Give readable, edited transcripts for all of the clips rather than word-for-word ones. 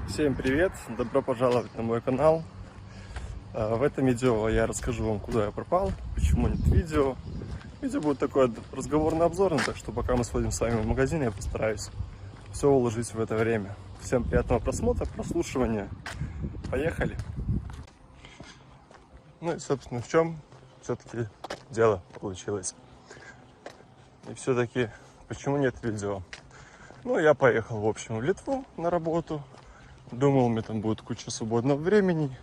Всем привет! Добро пожаловать на мой канал. В этом видео я расскажу вам, куда я пропал, почему нет видео. Видео будет такое разговорно-обзорное, так что пока мы сходим с вами в магазин, я постараюсь все уложить в это время. Всем приятного просмотра, прослушивания. Поехали! Ну и, собственно, в чем все-таки дело получилось. И все-таки, почему нет видео? Ну, я поехал, в общем, в Литву на работу. Думал, у меня там будет куча свободного времени.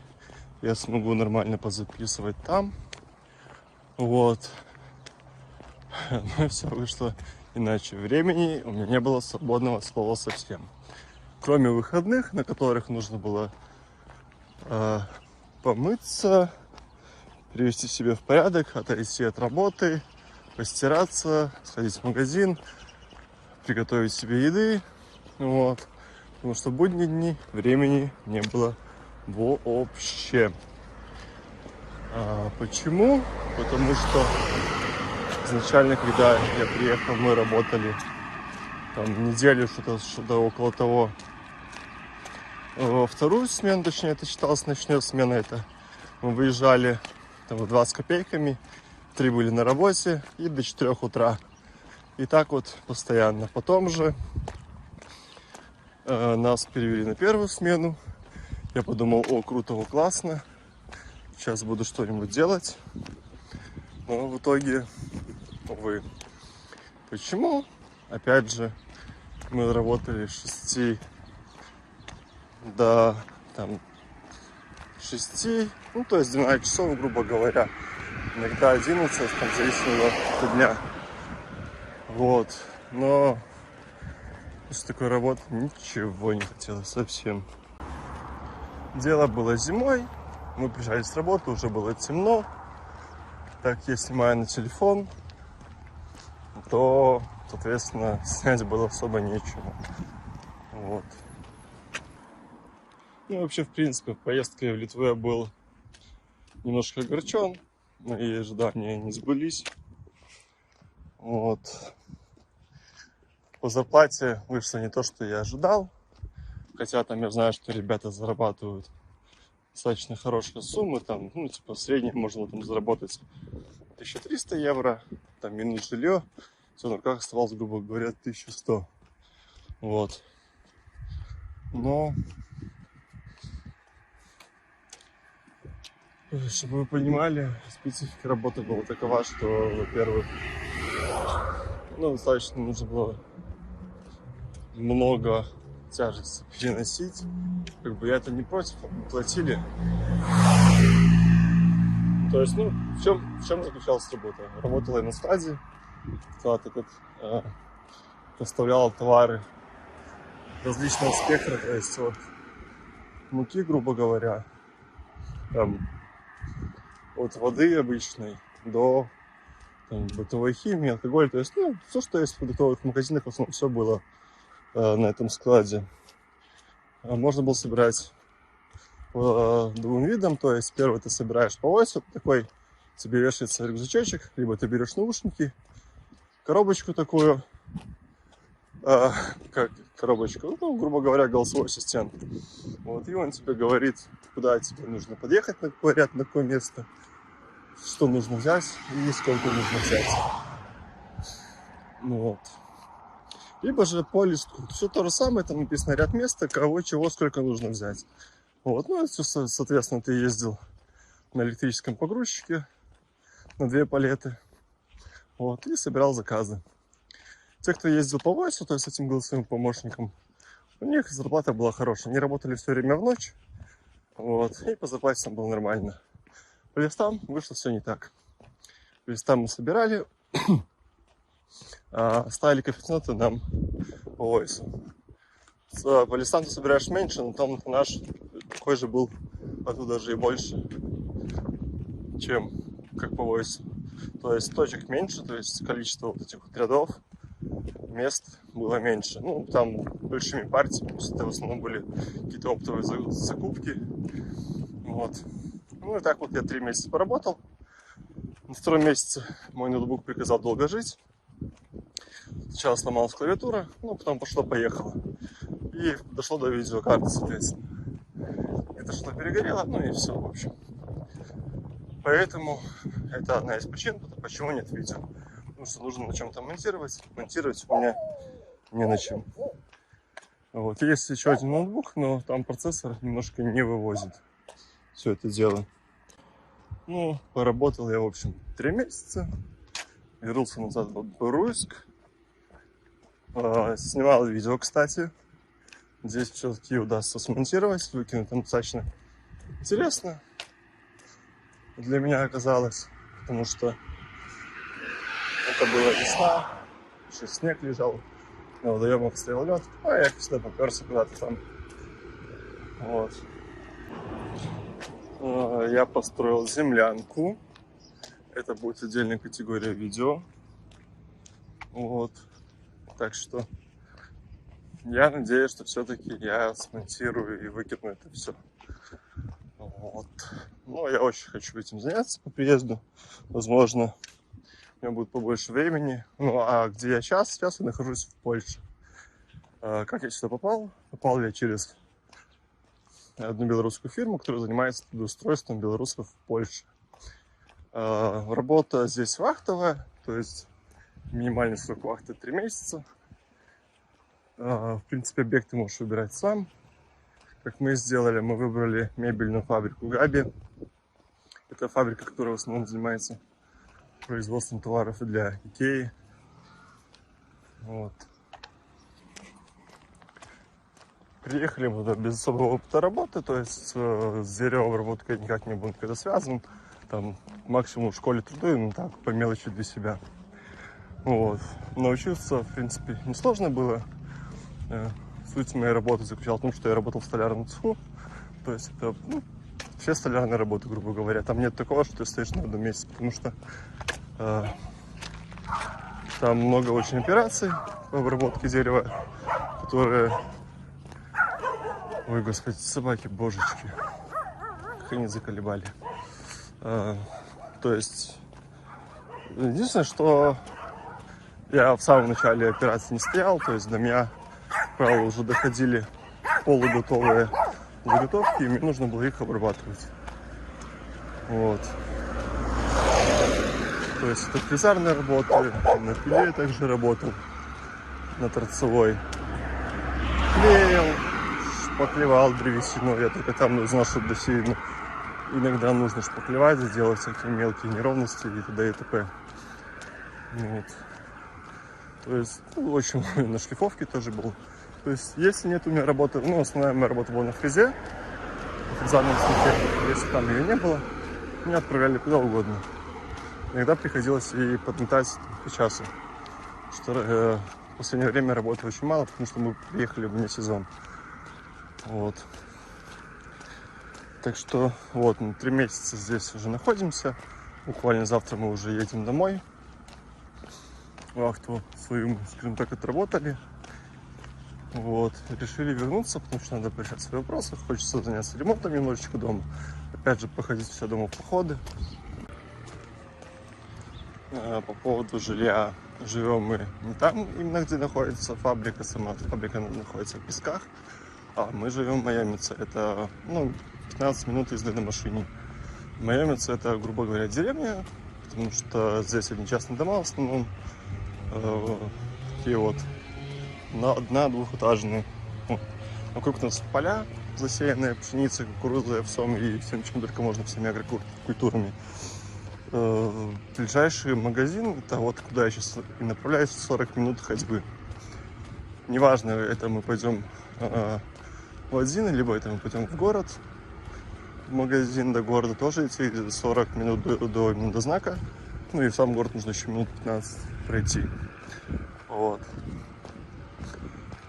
Я смогу нормально позаписывать там. Вот. Но все вышло иначе. Времени у меня не было свободного слова совсем. Кроме выходных, на которых нужно было помыться, привести себя в порядок, отойти от работы, постираться, сходить в магазин, приготовить себе еды. Вот. Потому что в будние дни времени не было вообще. Почему? Потому что изначально, когда я приехал, мы работали там неделю, что-то около того. Во вторую смену, точнее, это считалось ночная смена. Это мы выезжали там, в 2 с копейками, 3 были на работе и до 4 утра. И так вот постоянно. Потом же нас перевели на первую смену. Я подумал, о, круто, о, классно. Сейчас буду что-нибудь делать. Но в итоге, увы. Почему? Опять же, мы работали с 6 до 6, ну то есть 12 часов, грубо говоря. Иногда 11, там, зависит от дня. Вот. Но после такой работы ничего не хотелось совсем. Дело было зимой. Мы приезжали с работы, уже было темно. Так, я снимаю на телефон, то, соответственно, снять было особо нечего. Вот. Ну, вообще, в принципе, поездкой в Литву я был немножко огорчен. Мои ожидания не сбылись. Вот. По зарплате вышло не то, что я ожидал. Хотя там я знаю, что ребята зарабатывают достаточно хорошие суммы. Там, ну, типа, в среднем можно там заработать 1300 евро. Там минус жилье. Все, на руках оставалось, грубо говоря, 1100. Вот. Но, чтобы вы понимали, специфика работы была такова, что, во-первых, ну, достаточно нужно было много тяжести переносить. Как бы я это не против, платили. То есть, ну, в чем заключалась работа? Работала я на складе. Склад этот поставлял товары различного спектра, то есть от муки, грубо говоря, там, от воды обычной до там, бытовой химии, алкоголя. То есть, ну, все, что есть в продуктовых магазинах, в основном все было на этом складе. Можно было собирать по 2 видам. То есть, первый ты собираешь по оси, такой, тебе вешается рюкзачочек, либо ты берешь наушники, коробочку такую, как коробочку, ну, грубо говоря, голосовой ассистент. Вот, и он тебе говорит, куда тебе нужно подъехать, на какой ряд, на какое место, что нужно взять и сколько нужно взять. Ну, вот. Либо же по листку. Все то же самое, там написано ряд места, кого, чего, сколько нужно взять. Вот, ну, это все, соответственно, ты ездил на электрическом погрузчике на 2 палеты. Вот, и собирал заказы. Те, кто ездил по войсу, то есть с этим голосовым помощником, у них зарплата была хорошая. Они работали все время в ночь. Вот, и по зарплате там было нормально. По листам вышло все не так. По листам мы собирали, ставили коэффициенты нам по войсу. По листам ты собираешь меньше, но там наш такой же был, а тут даже и больше, чем как по войсу. То есть точек меньше, то есть количество вот этих вот рядов, мест было меньше. Ну, там большими партиями, это в основном были какие-то оптовые закупки. Вот. Ну и так вот я 3 месяца поработал. На 2-м месяце мой ноутбук приказал долго жить. Сначала сломалась клавиатура, ну потом пошло-поехало. И дошло до видеокарты, соответственно. Это что перегорело, ну и все, в общем. Поэтому это одна из причин, почему нет видео. Потому что нужно на чем-то монтировать. Монтировать у меня не на чем. Вот. Есть еще один ноутбук, но там процессор немножко не вывозит все это дело. Ну, поработал я, в общем, 3 месяца. Вернулся назад в Бобруйск. Снимал видео, кстати. Здесь все-таки удастся смонтировать, выкинуть. Там достаточно интересно для меня оказалось, потому что это была весна, еще снег лежал, на водоемах стоял лед, а я всегда поперся куда-то там. Вот. Я построил землянку. Это будет отдельная категория видео. Вот. Так что я надеюсь, что все-таки я смонтирую и выкину это все. Вот. Но я очень хочу этим заняться по приезду. Возможно, у меня будет побольше времени. Ну, а где я сейчас? Сейчас я нахожусь в Польше. Как я сюда попал? Попал я через одну белорусскую фирму, которая занимается трудоустройством белорусов в Польше. Работа здесь вахтовая, то есть минимальный срок вахты 3 месяца. В принципе, объект ты можешь выбирать сам. Как мы сделали, мы выбрали мебельную фабрику Габи. Это фабрика, которая в основном занимается производством товаров для Икеи. Вот. Приехали мы туда без особого опыта работы, то есть с деревообработкой никак не был никогда связан. Там максимум в школе трудовой, ну так, по мелочи для себя. Вот. Научиться, в принципе, несложно было. Суть моей работы заключалась в том, что я работал в столярном цеху. То есть это все столярные работы, грубо говоря. Там нет такого, что ты стоишь на одном месте, потому что там много очень операций по обработке дерева, которые... Ой, господи, собаки, божечки, как они заколебали. То есть, единственное, что я в самом начале операции не стоял, то есть до меня, как правило, уже доходили полуготовые заготовки, и мне нужно было их обрабатывать. Вот. То есть это фрезарные работы, на пиле также работал, на торцевой. Клеил, шпаклевал древесину, я только там узнал, что древесину иногда нужно шпаклевать, сделать всякие мелкие неровности и т.д. и т.п. Вот. То есть, в общем, на шлифовке тоже был. То есть, если нет у меня работы, основная моя работа была на фрезе, на фрезарном цехе, если там ее не было, меня отправляли куда угодно. Иногда приходилось и подметать по часу, что в последнее время работы очень мало, потому что мы приехали вне сезон. Вот. Так что вот, мы 3 месяца здесь уже находимся. Буквально завтра мы уже едем домой. Вахту свою мы, скажем так, отработали. Вот. Решили вернуться, потому что надо решать свои вопросы. Хочется заняться ремонтом немножечко дома. Опять же, походить все дома в походы. По поводу жилья. Живем мы не там, именно где находится фабрика. Сама фабрика находится в Песках. А мы живем в Майомице. Это 15 минут езды на машине. Майомице — это, грубо говоря, деревня, потому что здесь одни частные дома в основном. Такие вот одно-двухэтажные. Вокруг нас поля, засеянные пшеницей, кукурузой, овсом и всем, чем только можно, всеми агрокультурами. Ближайший магазин, это вот куда я сейчас и направляюсь, 40 минут ходьбы. Неважно, это мы пойдем в один, либо это мы пойдем в город. В магазин до города тоже идти 40 минут до знака. Ну и в сам город нужно еще минут 15 пройти. Вот.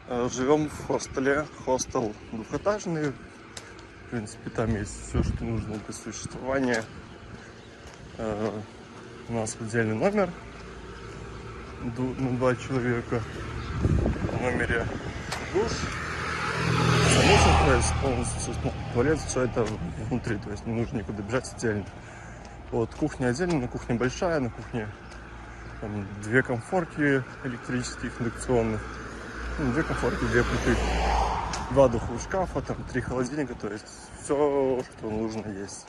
Живем в хостеле. Хостел двухэтажный. В принципе, там есть все, что нужно для существования. У нас отдельный номер на 2 человека. В номере душ, санузел, то есть полностью туалет, все это внутри, то есть не нужно никуда бежать отдельно. Вот, кухня отдельно, но кухня большая, на кухне там 2 комфорки электрических, индукционных, 2 комфорки, 2 плиты. 2 духовых шкафа, там 3 холодильника, то есть все, что нужно есть.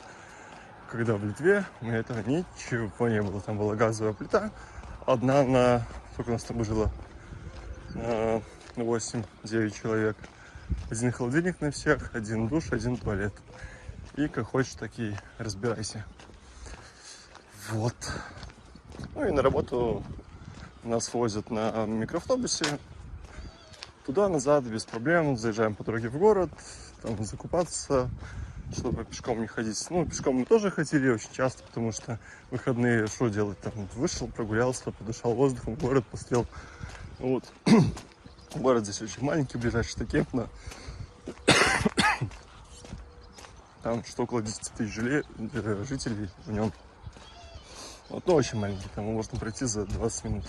Когда в Литве у меня этого ничего не было. Там была газовая плита, одна на, сколько у нас там жило, 8-9 человек. 1 холодильник на всех, 1 душ, 1 туалет. И как хочешь, так и разбирайся. Вот. Ну и на работу нас возят на микроавтобусе. Туда-назад без проблем. Заезжаем по дороге в город, там закупаться, чтобы пешком не ходить. Ну, пешком мы тоже ходили очень часто, потому что выходные что делать? Там вышел, прогулялся, подышал воздухом, город посмотрел. Вот. Город здесь очень маленький, ближайший Штакентно. Там что около 10 тысяч жителей в нем. Вот, ну, очень маленький, там можно пройти за 20 минут.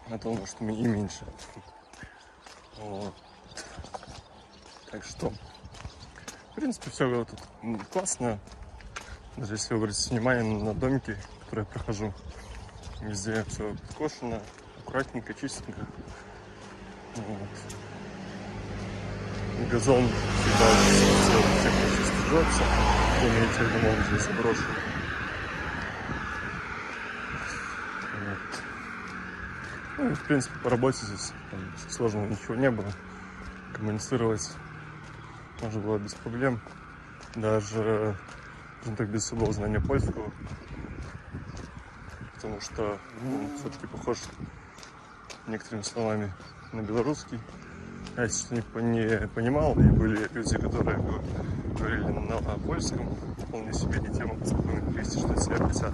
А то, может, и меньше. Вот. Так что, в принципе, все тут классно. Даже если обратить внимание на домики, которые я прохожу, везде все подкошено, аккуратненько, чистенько. Вот. Газон всегда всех стрижется, кроме этих домов здесь заброшен. Вот. Ну и в принципе по работе здесь сложного ничего не было. Коммуницировать можно было без проблем. Даже так без особого знания польского. Потому что все-таки похож некоторыми словами на белорусский. Я, если не понимал, и были люди, которые говорили на польском, вполне себе не тема спокойно перевести, что от себя хотят.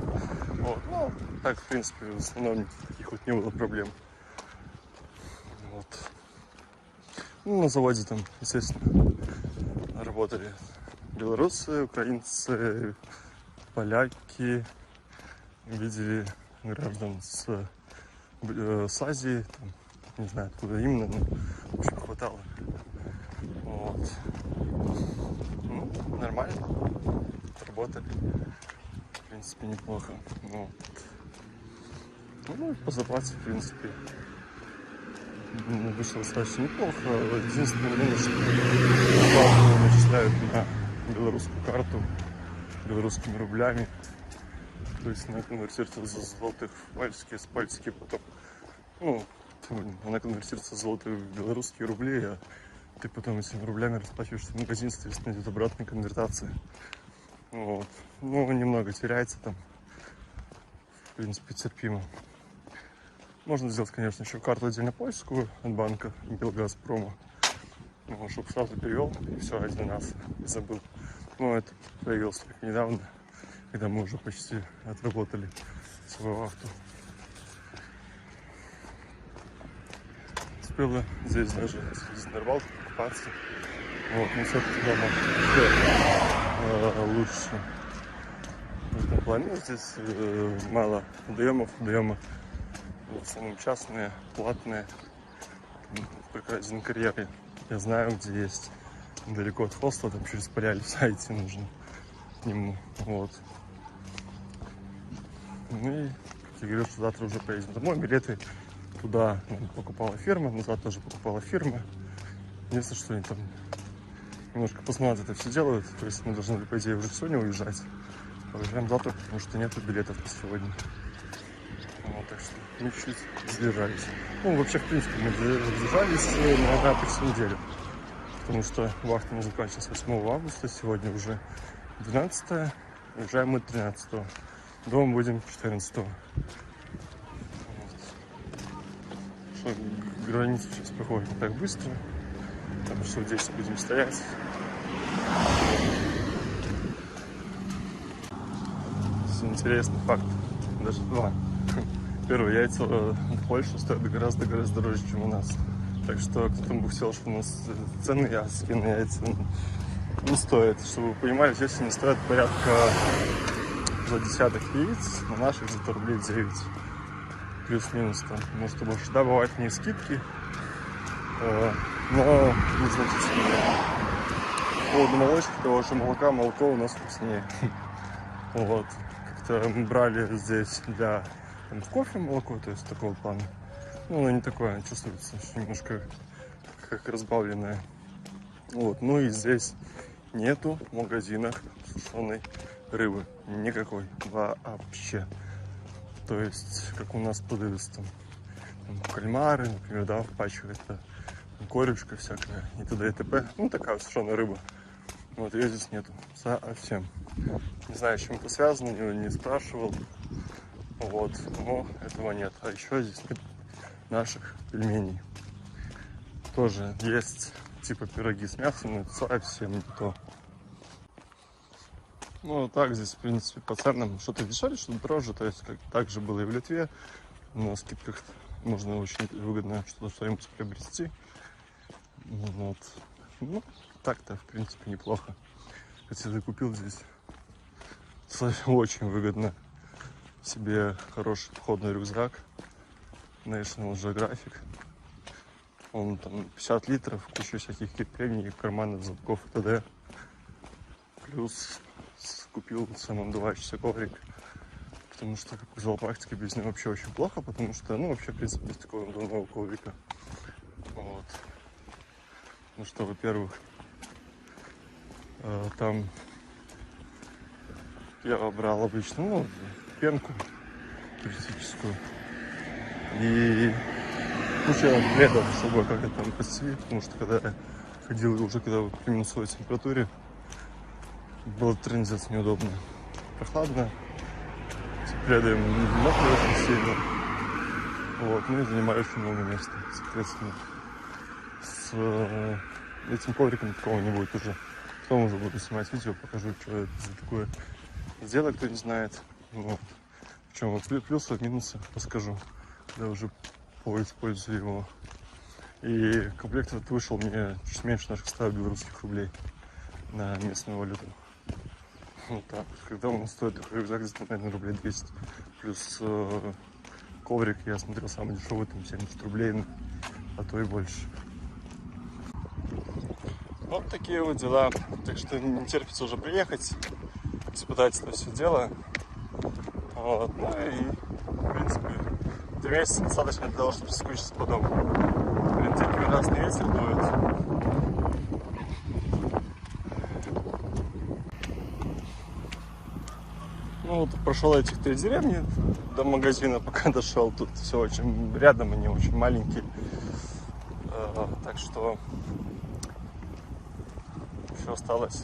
Вот. Ну, так, в принципе, в основном никаких вот не было проблем. Вот. Ну, на заводе там, естественно, работали белорусы, украинцы, поляки, видели граждан с Азии, там, не знаю откуда именно, но в общем хватало. Вот. Ну, нормально, работали, в принципе, неплохо. Вот. Ну, по зарплате, в принципе, вышло достаточно неплохо. Единственное, что начисляют на белорусскую карту белорусскими рублями. То есть она конвертируется за золотых в польские, с польские потом. Ну, она конвертируется за золотые в белорусские рубли, а ты потом этими рублями расплачиваешься в магазин, соответственно, идет обратная конвертация. Вот. Ну, немного теряется там. В принципе, терпимо. Можно сделать, конечно, еще карту отдельно польскую от банка Белгазпрома. Ну, чтобы сразу перевел, и все, один раз и забыл. Но это появилось только недавно, когда мы уже почти отработали свою вахту. Успела здесь даже съездить на рыбалку, купаться. Вот, но все-таки дома лучше. В этом плане здесь мало водоемов, в основном частные, платные. Только один карьер я знаю, где есть. Далеко от хоста, там через Поряльца идти нужно к нему. Вот. Ну и, как я говорю, что завтра уже поедем домой. Билеты туда покупала фирма, назад тоже покупала фирма. Единственное, что они там немножко поздновато это все делают. То есть мы должны, по идее, уже сегодня уезжать. Уезжаем завтра, потому что нету билетов на сегодня. Вот, так что мы чуть-чуть задержались. Ну, вообще, в принципе, мы задержались на почти неделю. Потому что вахта не заканчивается 8 августа, сегодня уже 12, уезжаем мы 13. Дома будем 14. Вот. Что, граница сейчас проходит не так быстро, потому что здесь будем стоять. Интересный факт, даже два. Первое, яйца в Польше стоят гораздо дороже, чем у нас. Так что кто-то бы хотел, что у нас цены на яйца не стоят. Чтобы вы понимали, здесь они стоят порядка за десяток яиц, на наших где-то рублей 9. Плюс-минус там, может и больше. Да, бывают не скидки, но незначительные. По поводу молочки, того же молоко у нас вкуснее. Вот. Как-то мы брали здесь для кофе молоко, то есть такого плана. Ну, оно не такое, чувствуется, что немножко как разбавленное. Вот, ну и здесь нету в магазинах сушеной рыбы. Никакой вообще. То есть, как у нас продаются там кальмары, например, да, в пачках это корюшка всякая и т.д. и т.п. Ну, такая вот сушеная рыба. Вот, ее здесь нету совсем. Не знаю, с чем это связано, не спрашивал. Вот, но этого нет. А еще здесь нет наших пельменей. Тоже есть типа пироги с мясом, но это совсем не то. Ну, так здесь, в принципе, по ценам что-то дешевле, что-то дороже. То есть, как так же было и в Литве. На скидках можно очень выгодно что-нибудь приобрести. Вот. Ну, так-то, в принципе, неплохо. Хотя я купил здесь очень выгодно себе хороший походный рюкзак National Geographic. Он там 50 литров, куча всяких креплений, карманов, замков и т.д. Плюс купил самоотдувающийся коврик, потому что, как показала практика, без него вообще очень плохо, потому что, ну, вообще, в принципе, без такого надувного коврика. Вот. Ну что, во-первых, там я брал обычно, ну, пенку туристическую и куча пледов, чтобы как-то там постелить, потому что когда я ходил уже когда при минусовой температуре, было трындец неудобно. Прохладно, пледы мокрые очень сильно. Вот, ну и занимаю очень много места, соответственно. С этим ковриком такого не будет уже. Потом уже буду снимать видео, покажу, что это за такое дело, кто не знает. Вот. В чем вот плюсы, минусы расскажу, когда уже поиспользую его. И комплект этот вышел мне чуть меньше наших 100 белорусских рублей на местную валюту. Вот так. Когда он стоит такой рюкзак, наверное, рублей 200. Плюс коврик, я смотрел, самый дешевый, там 70 рублей, а то и больше. Вот такие вот дела. Так что не терпится уже приехать, испытать это все дело. Вот. Ну и, в принципе, 3 месяца достаточно для того, чтобы соскучиться по дому. Блин, такой прекрасный ветер дует. Ну вот прошел этих 3 деревни до магазина, пока дошел. Тут все очень рядом, они очень маленькие. Так что еще осталось,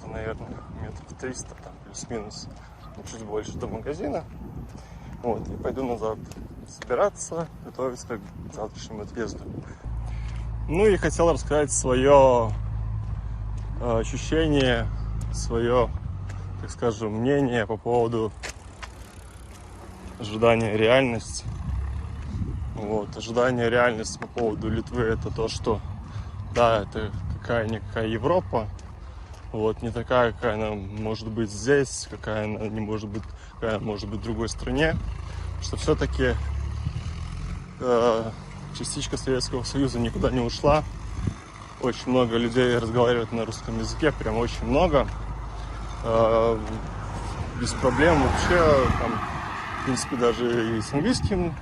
наверное, метров 300, там плюс-минус, чуть больше до магазина. Вот, и пойду назад собираться, готовиться к завтрашнему отъезду. Ну и хотел рассказать свое ощущение, свое, так скажем, мнение по поводу ожидания реальности. Вот, ожидание реальности по поводу Литвы — это то, что да, это какая-никакая Европа, вот, не такая, какая она может быть здесь, какая она не может быть, какая она может быть в другой стране, что все-таки частичка Советского Союза никуда не ушла. Очень много людей разговаривают на русском языке, прям очень много. Без проблем вообще, там, в принципе, даже и с английским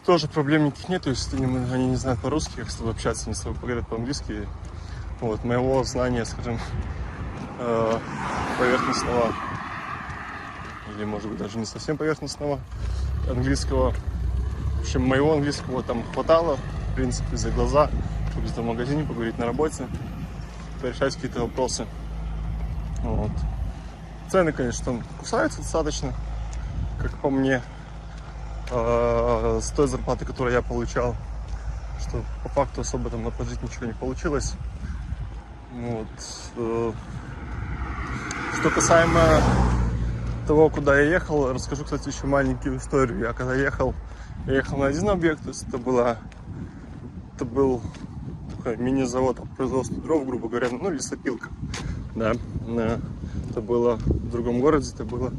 тоже проблем никаких нет. То есть они не знают по-русски, как с тобой общаться, они с тобой поговорят по-английски. Вот, моего знания, скажем, поверхностного, или, может быть, даже не совсем поверхностного английского. В общем, моего английского там хватало, в принципе, за глаза, чтобы в магазине поговорить, на работе, порешать какие-то вопросы. Вот. Цены, конечно, там кусаются достаточно, как по мне, с той зарплаты, которую я получал, что по факту особо там отложить ничего не получилось. Вот. Что касаемо того, куда я ехал, расскажу, кстати, еще маленькую историю. Я когда ехал на один объект, то есть это был такой мини-завод по производству дров, грубо говоря, ну, лесопилка, да. Это было в другом городе, это было...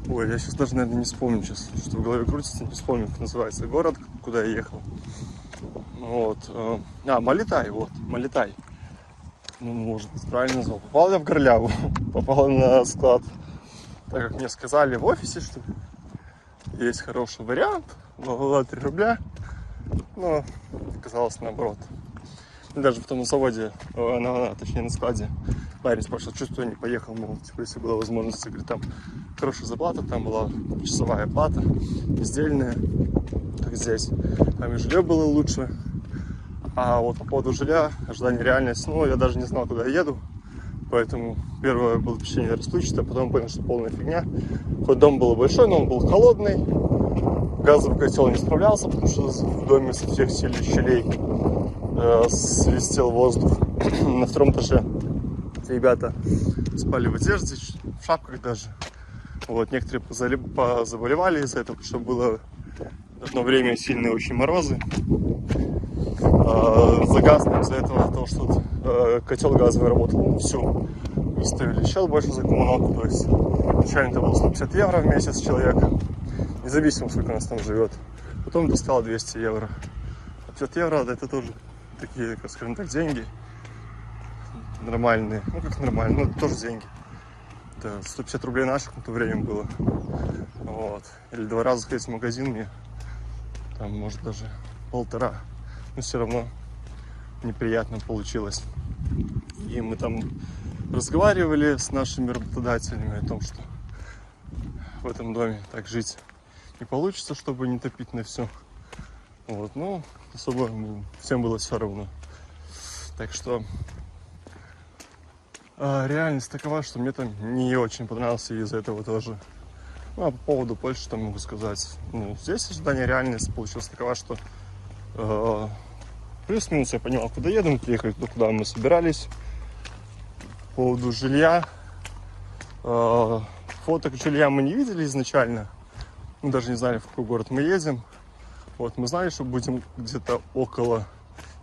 Ой, я сейчас даже, наверное, не вспомню сейчас, что в голове крутится, не вспомню, как называется город, куда я ехал. Вот. Малитай, вот, Малитай. Ну, может быть, правильно назвал. Попал я в Горляву, попал на склад. Так как мне сказали в офисе, что есть хороший вариант, 3 рубля, но оказалось наоборот. Даже в том заводе, точнее на складе, парень спрашивал, что я не поехал, мол, типа, если была возможность, говорит, там хорошая зарплата, там была часовая плата, издельная, как здесь, там и жилье было лучше. А вот по поводу жилья, ожидание реальность, ну, я даже не знал, куда я еду, поэтому первое было впечатление расплывчатое, потом понял, что полная фигня. Хоть дом был большой, но он был холодный, газовый котел не справлялся, потому что в доме со всех щелей свистел воздух. На втором этаже ребята спали в одежде, в шапках даже. Вот, некоторые позаболевали из-за этого, потому что было одно время сильные очень морозы. За газ из-за этого, того, что котел газовый работал всю, выставили еще больше за коммуналку. То есть начально это было 150 евро в месяц человек, независимо, сколько нас там живет. Потом это стало 200 евро. 50 евро, это тоже такие, скажем так, деньги нормальные. Ну, как нормально, но это тоже деньги. Это 150 рублей наших на то время было. Вот. Или 2 раза сходить в магазин мне, там, может, даже 1,5. Но все равно неприятно получилось. И мы там разговаривали с нашими работодателями о том, что в этом доме так жить не получится, чтобы не топить на все. Вот, ну, особо всем было все равно. Так что реальность такова, что мне там не очень понравился из-за этого тоже. Ну, а по поводу Польши там могу сказать. Ну, здесь ожидание реальность получилась такова, что плюс-минус я понимал, куда еду, мы приехали куда мы собирались. По поводу жилья. Фоток жилья мы не видели изначально. Мы даже не знали, в какой город мы едем. Вот, мы знали, что будем где-то около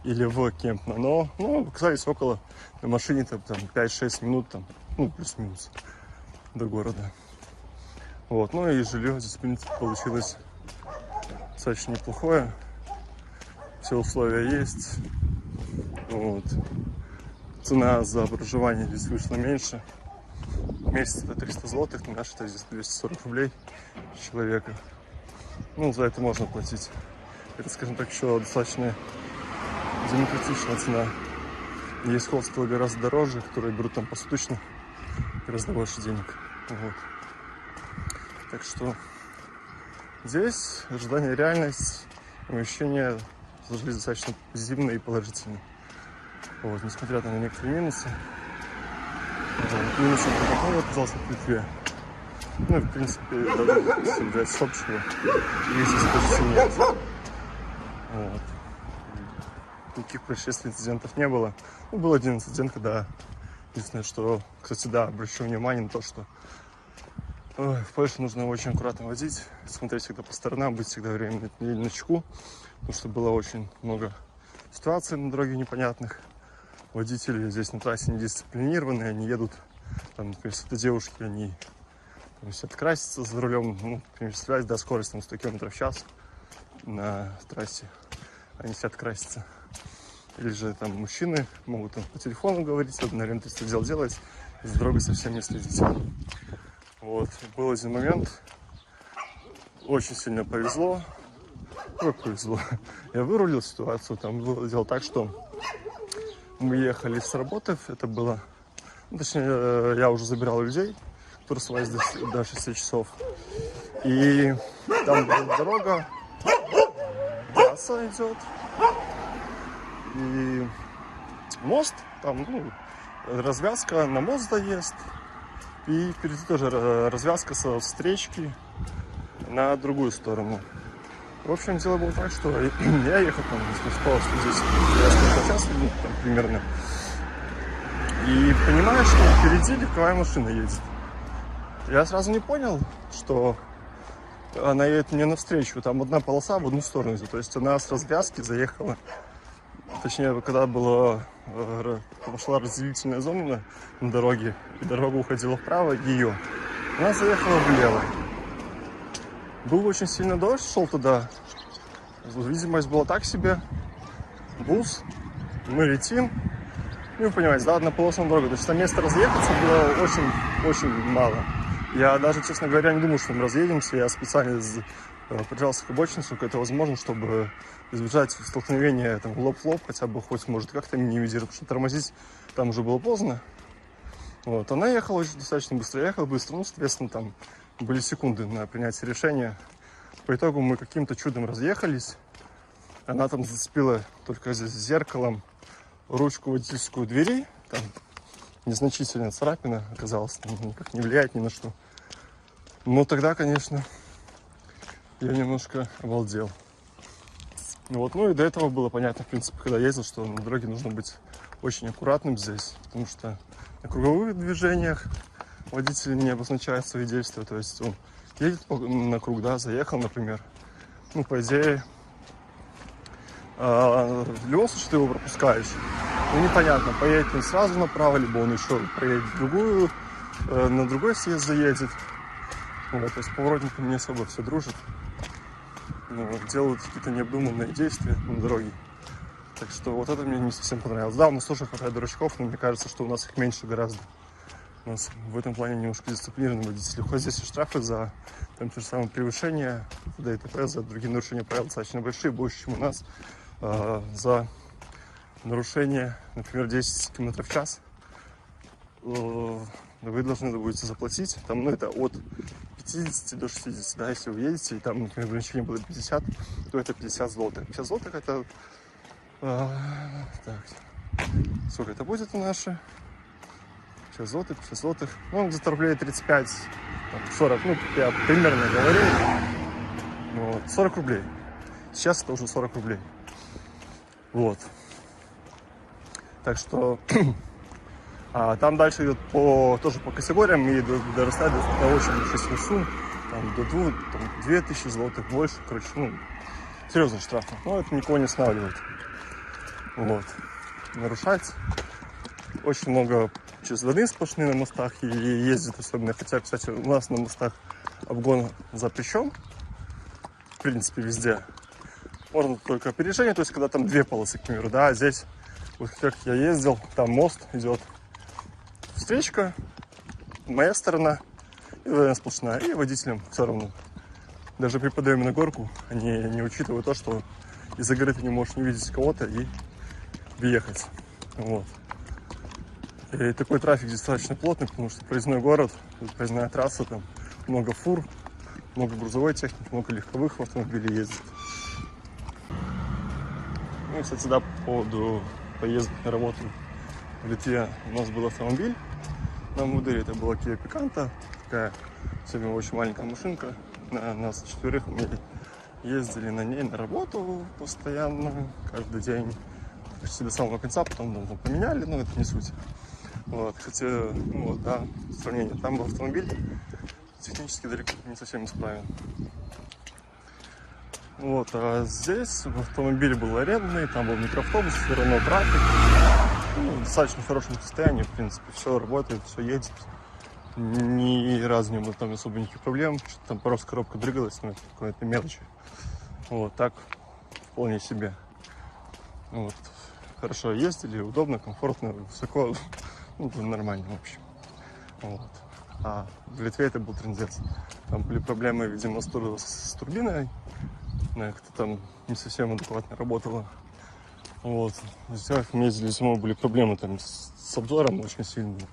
или в Кемпно, но оказались около, на машине там 5-6 минут, там, ну, плюс-минус до города. Вот, ну и жилье здесь, в принципе, получилось достаточно неплохое. Все условия есть. Вот. Цена за проживание здесь вышла меньше. В месяц это 300 злотых, на наш это здесь 240 рублей человека. Ну, за это можно платить. Это, скажем так, еще достаточно демократичная цена. Есть хостелы гораздо дороже, которые берут там посуточно гораздо больше денег. Вот. Так что здесь ожидание реальность, ощущения сложились достаточно позитивные и положительные. Вот, несмотря на некоторые минусы. Минусом протокола оказался в Литве. Ну и в принципе, даже если взять с общего, есть здесь почти нет. Вот. Никаких происшествий, инцидентов не было. Ну, был один инцидент, когда, единственное, что, кстати, да, обращу внимание на то, что в Польше нужно очень аккуратно водить, смотреть всегда по сторонам, быть всегда временно начеку, потому что было очень много ситуаций на дороге непонятных. Водители здесь на трассе не дисциплинированные, они едут, там, например, если это девушки, они там, все красятся за рулем, ну, например, стрелять до скорости там, 100 км в час на трассе, они сидят красятся. Или же там мужчины могут там, по телефону говорить, наверное, 300 дел делать, и за дорогой совсем не следить. Вот, был один момент, очень сильно повезло. Как повезло. Я вырулил ситуацию, там было дело так, что мы ехали с работы, это было, ну, точнее, я уже забирал людей, которые оставались до 6 часов. И там дорога, трасса идет, и мост, там, ну, развязка на мост заезд, и впереди тоже развязка со встречки на другую сторону. В общем, дело было так, что я ехал там, здесь час там, примерно, и понимаю, что впереди легковая машина едет. Я сразу не понял, что она едет мне навстречу, там одна полоса в одну сторону идет, то есть она с развязки заехала, точнее, когда пошла разделительная зона на дороге, и дорога уходила вправо, ее, она заехала влево. Был очень сильный дождь, шел туда, видимость была так себе, бус, мы летим, ну, вы понимаете, да, однополосная дорога, то есть там места разъехаться было очень мало. Я даже, честно говоря, не думал, что мы разъедемся, я специально прижался к обочине, сколько это возможно, чтобы избежать столкновения там, лоб в лоб, хотя бы хоть может как-то минимизировать, потому что тормозить там уже было поздно. Вот. Она ехала очень достаточно быстро, я ехал быстро, ну, соответственно, там были секунды на принятие решения. По итогу мы каким-то чудом разъехались. Она там зацепила только здесь зеркалом ручку водительскую двери. Там незначительная царапина оказалась, никак не влияет ни на что. Но тогда, конечно, я немножко обалдел. Вот. Ну и до этого было понятно, в принципе, когда ездил, что на дороге нужно быть очень аккуратным здесь, потому что на круговых движениях водитель не обозначает свои действия. То есть он едет на круг, да, заехал, например. Ну, по идее, в любом случае ты его пропускаешь. Ну, непонятно, поедет он сразу направо, либо он еще проедет другую, на другой съезд заедет. Вот, то есть поворотником не особо все дружит. Ну, вот, делают какие-то необдуманные действия на дороге. Так что вот это мне не совсем понравилось. Да, у нас тоже хватает дурачков, но мне кажется, что у нас их меньше гораздо. У нас в этом плане немножко дисциплинированные водители. Хоть здесь и штрафы за там, те же самые превышения, ДТП, за другие нарушения правил достаточно большие, больше, чем у нас. За нарушение, например, 10 км в час вы должны будете заплатить. Там, ну, это от 50 до 60, да, если вы едете, и там, например, ограничение было 50, то это 50 злотых. 50 злотых это... так, сколько это будет у нас? 50 злотых. Ну, где-то рублей 35, там, 40, ну, я примерно говорю. Вот, 40 рублей. Сейчас это уже 40 рублей. Вот. Так что... там дальше идет тоже по категориям и дорастает до очень больших сумм. Там, до 2000 злотых, больше. Короче, ну, серьезный штраф. Но это никого не останавливает. Вот. Нарушать. Очень много через воды сплошные на мостах и ездит особенно. Хотя, кстати, у нас на мостах обгон запрещен. В принципе, везде. Можно только опережение, то есть когда там две полосы, к примеру, да, а здесь, вот как я ездил, там мост идет, встречка, моя сторона, и двойная сплошная, и водителям все равно. Даже при подъеме на горку они не учитывают то, что из-за горы ты не можешь не видеть кого-то и въехать. Вот. И такой трафик достаточно плотный, потому что проездной город, проездная трасса, там много фур, много грузовой техники, много легковых автомобилей ездит. Ну, кстати, да, по поводу поездок на работу в Литве у нас был автомобиль на модели, это была Kia Picanto, такая сегодня очень маленькая машинка, на нас четверых мы ездили на ней на работу постоянно, каждый день, почти до самого конца, потом там поменяли, но это не суть. Вот, хотя, ну, вот, да, сравнение, там был автомобиль, технически далеко не совсем исправен. Вот, а здесь в автомобиле был арендный, там был микроавтобус, все равно трафик. Ну, в достаточно хорошем состоянии, в принципе, все работает, все едет. Ни разу не было там особо никаких проблем, что-то там просто коробка дрыгалась, но это какая-то мелочь. Вот, так, вполне себе. Вот, хорошо ездили, удобно, комфортно, высоко, ну, нормально, в общем. Вот. А в Литве это был трындец. Там были проблемы, видимо, с турбиной. Как-то там не совсем адекватно работала. Вот. Здесь мы ездили зимой, были проблемы там с обзором очень сильные.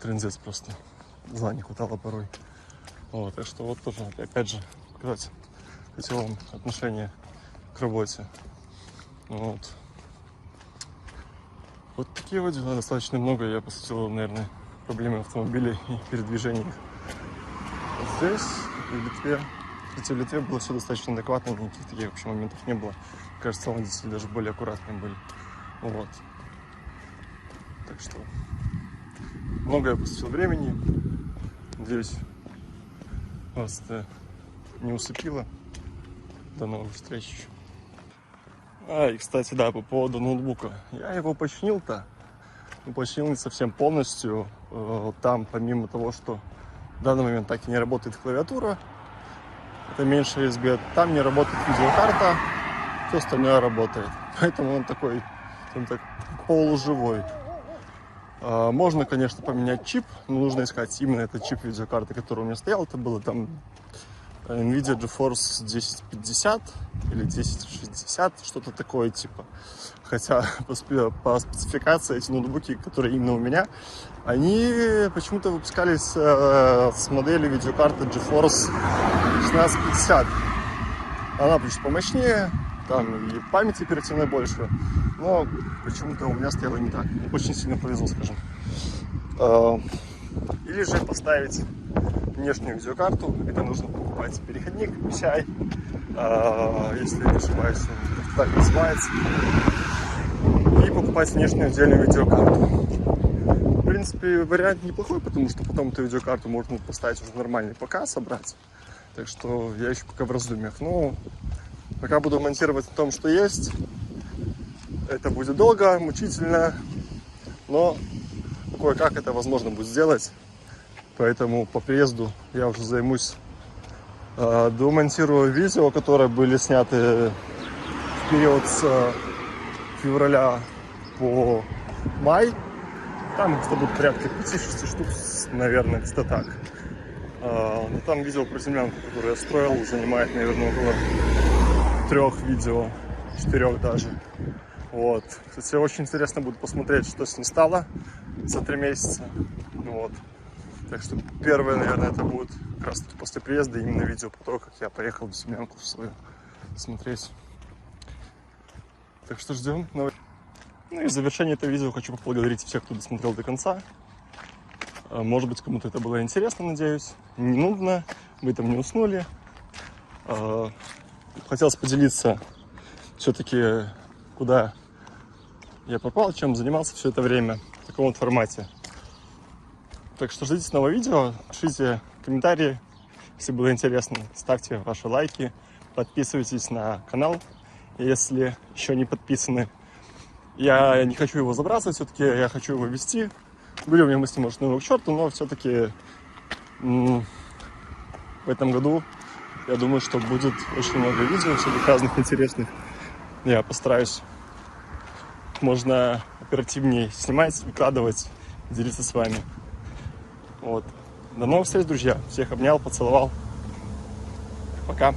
Трындец просто. Зла не хватало порой. Вот. Так что вот тоже, опять же, показать хотел вам отношение к работе. Вот. Вот такие вот дела, достаточно много. Я посвятил, наверное, проблемы автомобилей и передвижений. Здесь, в Литве, кстати, в Литве было все достаточно адекватно, никаких таких вообще моментов не было. Кажется, водители даже более аккуратные были. Вот. Так что много я посвятил времени. Надеюсь, вас это не усыпило. До новых встреч. И, кстати, да, по поводу ноутбука. Я его починил-то. Починил не совсем полностью. Там, помимо того, что в данный момент так и не работает клавиатура, это меньше USB, там не работает видеокарта, все остальное работает. Поэтому он такой, он так полуживой. Можно, конечно, поменять чип, но нужно искать именно этот чип видеокарты, который у меня стоял. Это было там NVIDIA GeForce 1050 или 1060, что-то такое типа. Хотя по спецификации эти ноутбуки, которые именно у меня, они почему-то выпускались с моделью видеокарты GeForce 1650. Она чуть помощнее, там и памяти оперативной больше, но почему-то у меня стояло не так. Очень сильно повезло, скажем. Или же поставить внешнюю видеокарту. Это нужно покупать переходник PCI, если не ошибаюсь, он так называется, и покупать внешнюю отдельную видеокарту. В принципе, вариант неплохой, потому что потом эту видеокарту можно поставить уже нормальный ПК, собрать. Так что я еще пока в раздумьях. Но пока буду монтировать на том, что есть. Это будет долго, мучительно, но кое-как это возможно будет сделать. Поэтому по приезду я уже займусь, домонтирую видео, которые были сняты в период с февраля по май. Там где-то будет порядка 5-6 штук, наверное, где-то так. Но там видео про землянку, которую я строил, занимает, наверное, около 3 видео, 4 даже. Вот. Кстати, очень интересно будет посмотреть, что с ней стало за 3 месяца. Вот. Так что первое, наверное, это будет как раз таки после приезда именно видео про то, как я поехал в землянку свою смотреть. Так что ждем. Ну и в завершение этого видео хочу поблагодарить всех, кто досмотрел до конца. Может быть, кому-то это было интересно, надеюсь. Не нудно, вы там не уснули. Хотелось поделиться все-таки, куда я попал, чем занимался все это время в таком вот формате. Так что ждите нового видео, пишите комментарии, если было интересно, ставьте ваши лайки, подписывайтесь на канал, если еще не подписаны. Я не хочу его забрасывать, все-таки я хочу его вести. Были у меня мысли, может, ну его к черту, но все-таки в этом году я думаю, что будет очень много видео, всяких разных интересных. Я постараюсь как можно оперативнее снимать, выкладывать, делиться с вами. Вот. До новых встреч, друзья. Всех обнял, поцеловал. Пока.